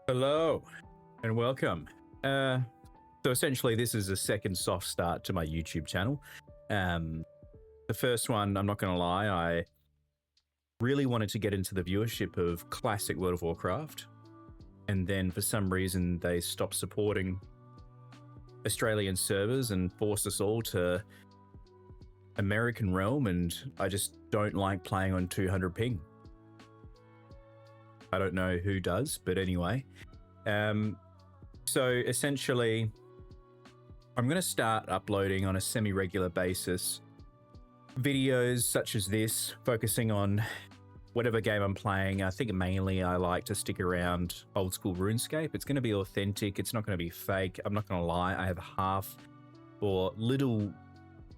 Hello and welcome. So essentially this is a second soft start to my YouTube channel. The first one, I'm not going to lie, I really wanted to get into the viewership of classic World of Warcraft. And then for some reason they stopped supporting Australian servers and forced us all to American realm, and I just don't like playing on 200 ping. I don't know who does, but anyway. So essentially, I'm going to start uploading on a semi-regular basis videos such as this, focusing on whatever game I'm playing. I think mainly I like to stick around old school RuneScape. It's going to be authentic. It's not going to be fake. I'm not going to lie. I have half or little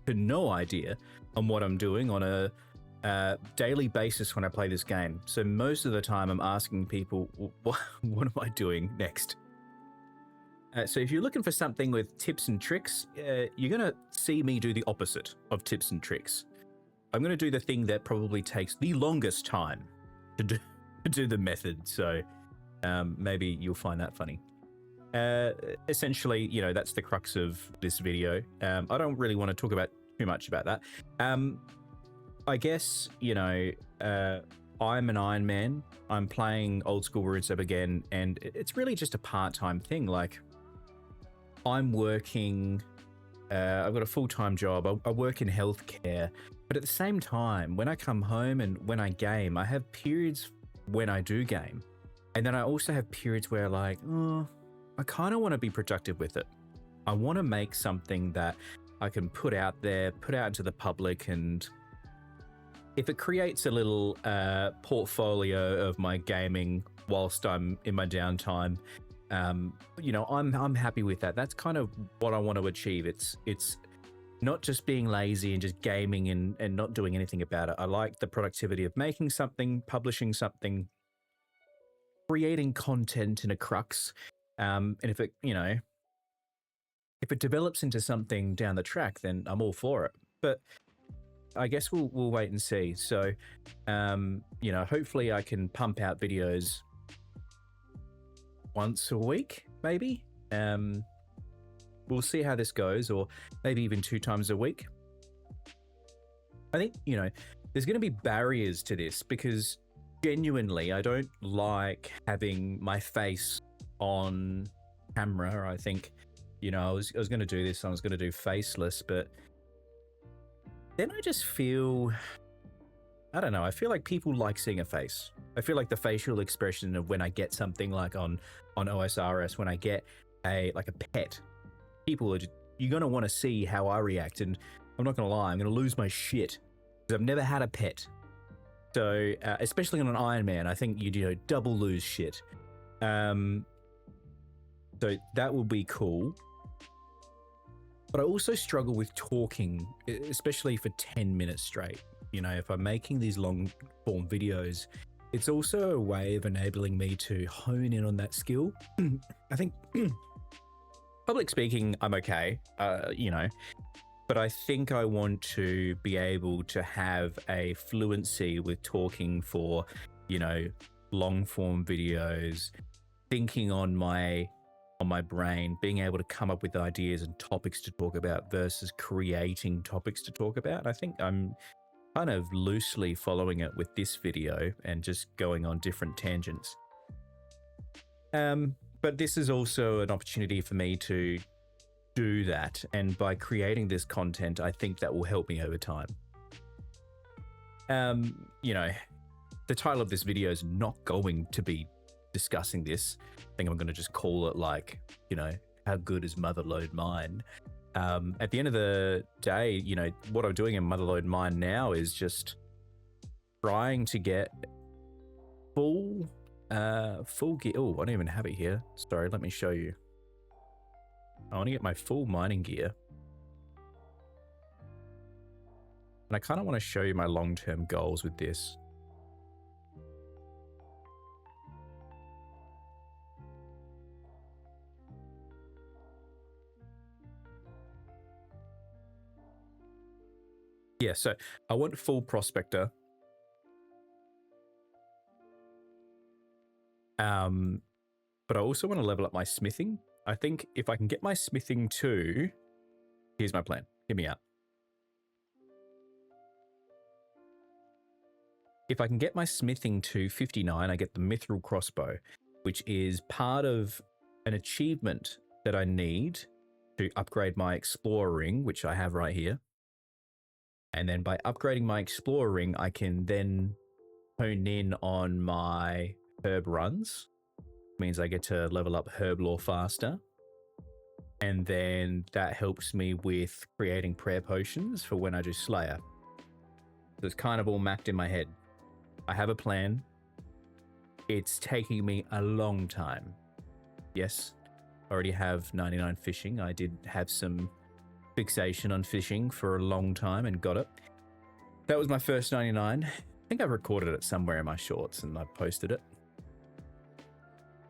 to no idea on what I'm doing on a daily basis when I play this game. So most of the time I'm asking people, what am I doing next? So if you're looking for something with tips and tricks, you're going to see me do the opposite of tips and tricks. I'm going to do the thing that probably takes the longest time to do the method. So maybe you'll find that funny. Essentially, you know, that's the crux of this video. I don't really want to talk about too much about that. I guess, you know, I'm an Iron Man. I'm playing old school RuneScape again, and it's really just a part-time thing. Like, I'm working, I've got a full-time job. I work in healthcare, but at the same time, when I come home and when I game, I have periods when I do game. And then I also have periods where like, oh, I kind of want to be productive with it. I want to make something that I can put out there, put out into the public, and if it creates a little portfolio of my gaming whilst I'm in my downtime, you know, I'm happy with that. That's kind of what I want to achieve. It's not just being lazy and just gaming and not doing anything about it. I like the productivity of making something, publishing something, creating content in a crux. And if it, you know, if it develops into something down the track, then I'm all for it. But I guess we'll wait and see. So, you know, hopefully I can pump out videos once a week, maybe. We'll see how this goes, or maybe even 2 times a week. I think, you know, there's going to be barriers to this because genuinely, I don't like having my face on camera. I think, you know, I was going to do this. I was going to do faceless, but then I just feel, I don't know, I feel like people like seeing a face. I feel like the facial expression of when I get something like on OSRS, when I get a pet, people are just, you're going to want to see how I react. And I'm not going to lie, I'm going to lose my shit because I've never had a pet. So, especially on an Iron Man, I think you know, double lose shit. So that will be cool. But I also struggle with talking, especially for 10 minutes straight. You know, if I'm making these long form videos, it's also a way of enabling me to hone in on that skill. I think public speaking, I'm okay, you know, but I think I want to be able to have a fluency with talking for, you know, long form videos, thinking on my brain, being able to come up with ideas and topics to talk about versus creating topics to talk about. I think I'm kind of loosely following it with this video and just going on different tangents. But this is also an opportunity for me to do that. And by creating this content, I think that will help me over time. You know, the title of this video is not going to be discussing this. I think I'm going to just call it like, you know, how good is Motherlode mine? At the end of the day, you know, what I'm doing in Motherlode mine now is just trying to get full gear. Oh, I don't even have it here. Sorry, let me show you. I want to get my full mining gear. And I kind of want to show you my long-term goals with this. Yeah, so I want full prospector. but I also want to level up my smithing. I think if I can get my smithing to, here's my plan. Hear me out. If I can get my smithing to 59, I get the mithril crossbow, which is part of an achievement that I need to upgrade my explorer ring, which I have right here. And then by upgrading my explorer ring, I can then hone in on my herb runs. Means I get to level up herb lore faster. And then that helps me with creating prayer potions for when I do Slayer. So it's kind of all mapped in my head. I have a plan. It's taking me a long time. Yes, I already have 99 fishing. I did have some fixation on fishing for a long time and got it. That was my first 99. I think I've recorded it somewhere in my shorts and I posted it.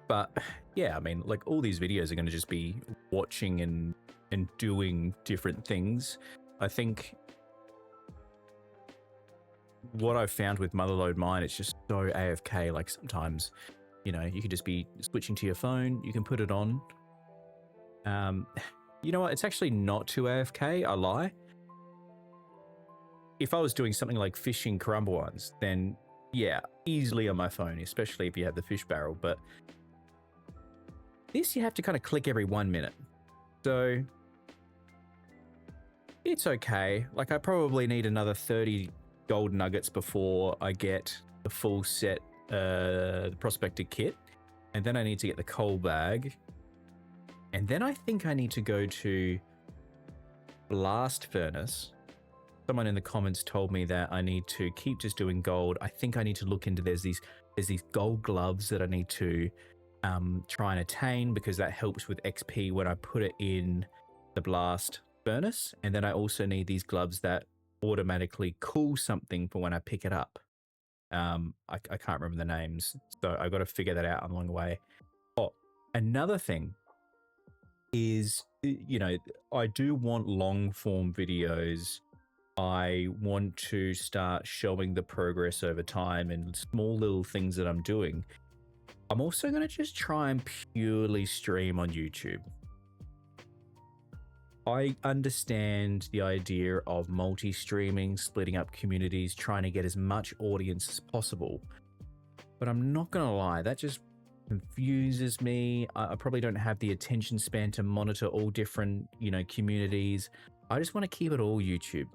But yeah, I mean, like all these videos are going to just be watching and doing different things. I think what I've found with Motherlode Mine, it's just so AFK. Like sometimes, you know, you could just be switching to your phone. You can put it on. You know what? It's actually not too AFK. I lie. If I was doing something like fishing Karumba ones, then yeah, easily on my phone, especially if you have the fish barrel. But this you have to kind of click every 1 minute. So it's okay. Like I probably need another 30 gold nuggets before I get the full set, the prospector kit. And then I need to get the coal bag. And then I think I need to go to Blast Furnace. Someone in the comments told me that I need to keep just doing gold. I think I need to look into, there's these gold gloves that I need to try and attain, because that helps with XP when I put it in the Blast Furnace. And then I also need these gloves that automatically cool something for when I pick it up. I can't remember the names, so I got to figure that out along the way. Oh, another thing is, you know, I do want long form videos. I want to start showing the progress over time and small little things that I'm doing. I'm also going to just try and purely stream on YouTube. I understand the idea of multi-streaming, splitting up communities, trying to get as much audience as possible. But I'm not going to lie, that just confuses me. I probably don't have the attention span to monitor all different, you know, communities. I just want to keep it all YouTube.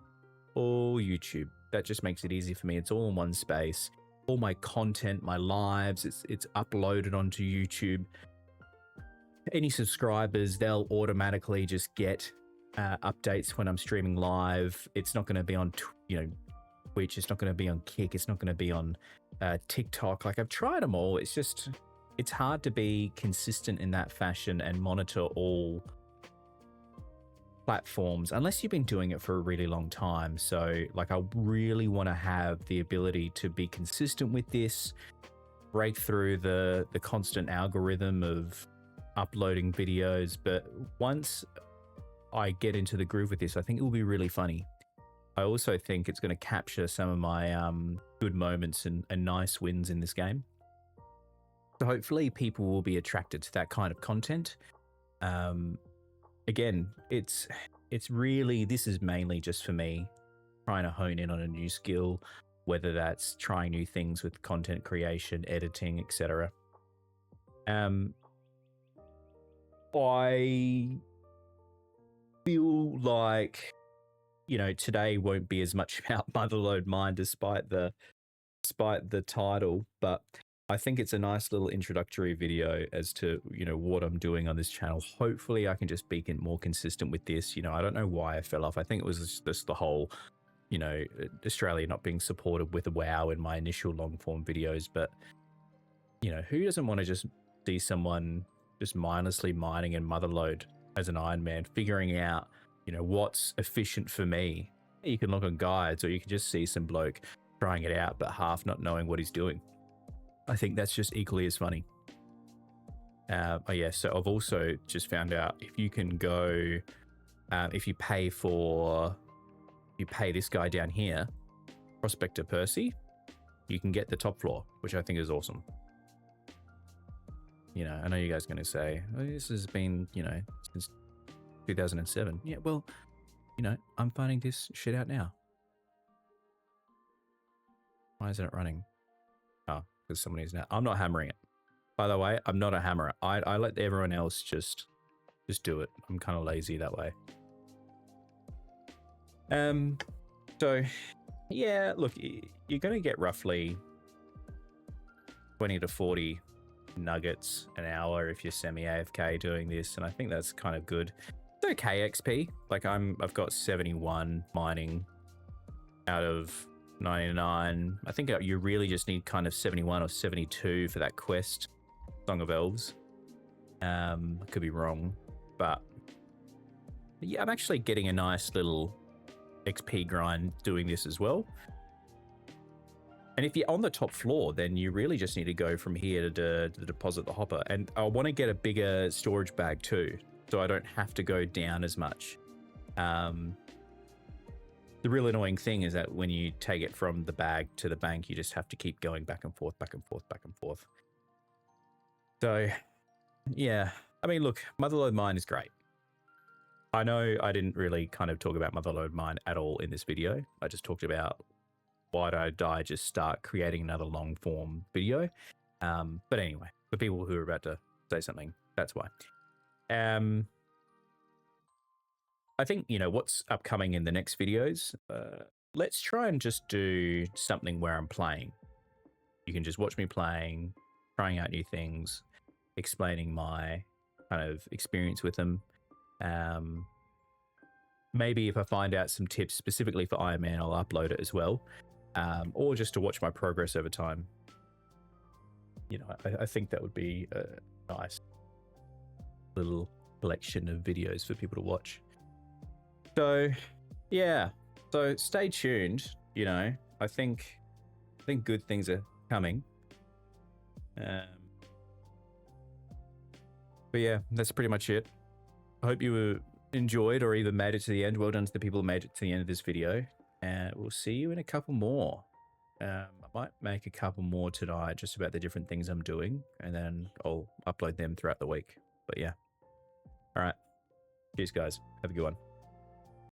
All YouTube. That just makes it easy for me. It's all in one space. All my content, my lives, it's uploaded onto YouTube. Any subscribers, they'll automatically just get updates when I'm streaming live. It's not going to be on, you know, Twitch. It's not going to be on Kick. It's not going to be on TikTok. Like I've tried them all. It's just, it's hard to be consistent in that fashion and monitor all platforms unless you've been doing it for a really long time. So like I really want to have the ability to be consistent with this, break through the constant algorithm of uploading videos. But once I get into the groove with this, I think it will be really funny. I also think it's going to capture some of my good moments and nice wins in this game. So hopefully people will be attracted to that kind of content. Again, it's really, this is mainly just for me trying to hone in on a new skill, whether that's trying new things with content creation, editing, etc. I feel like, you know, today won't be as much about Motherlode Mine despite the title, but I think it's a nice little introductory video as to, you know, what I'm doing on this channel. Hopefully I can just be more consistent with this. You know, I don't know why I fell off. I think it was just the whole, you know, Australia not being supported with a WoW in my initial long form videos. But, you know, who doesn't want to just see someone just mindlessly mining in Motherlode as an Iron Man, figuring out, you know, what's efficient for me? You can look on guides, or you can just see some bloke trying it out, but half not knowing what he's doing. I think that's just equally as funny. Oh yeah, so I've also just found out if you can go, if you pay this guy down here, Prospector Percy, you can get the top floor, which I think is awesome. You know, I know you guys are going to say, oh, this has been, you know, since 2007. Yeah, well, you know, I'm finding this shit out now. Why isn't it running? Oh, because someone is now. I'm not hammering it. By the way, I'm not a hammerer. I let everyone else just do it. I'm kind of lazy that way. So yeah, look, you're going to get roughly 20 to 40 nuggets an hour if you're semi AFK doing this, and I think that's kind of good. It's okay XP. Like I've got 71 mining out of 99. I think you really just need kind of 71 or 72 for that quest, Song of Elves. I could be wrong, but yeah, I'm actually getting a nice little XP grind doing this as well. And if you're on the top floor, then you really just need to go from here to deposit the hopper. And I want to get a bigger storage bag too, so I don't have to go down as much. The real annoying thing is that when you take it from the bag to the bank, you just have to keep going back and forth, back and forth, back and forth. So, yeah. I mean, look, Motherlode Mine is great. I know I didn't really kind of talk about Motherlode Mine at all in this video. I just talked about why did I just start creating another long form video. But anyway, for people who are about to say something, that's why. I think, you know, what's upcoming in the next videos, let's try and just do something where I'm playing. You can just watch me playing, trying out new things, explaining my kind of experience with them. Maybe if I find out some tips specifically for Iron Man, I'll upload it as well. Or just to watch my progress over time. You know, I think that would be a nice little collection of videos for people to watch. So, yeah. So stay tuned. You know, I think good things are coming. But yeah, that's pretty much it. I hope you enjoyed or even made it to the end. Well done to the people who made it to the end of this video. And we'll see you in a couple more. I might make a couple more tonight just about the different things I'm doing, and then I'll upload them throughout the week. But yeah. All right. Cheers, guys. Have a good one.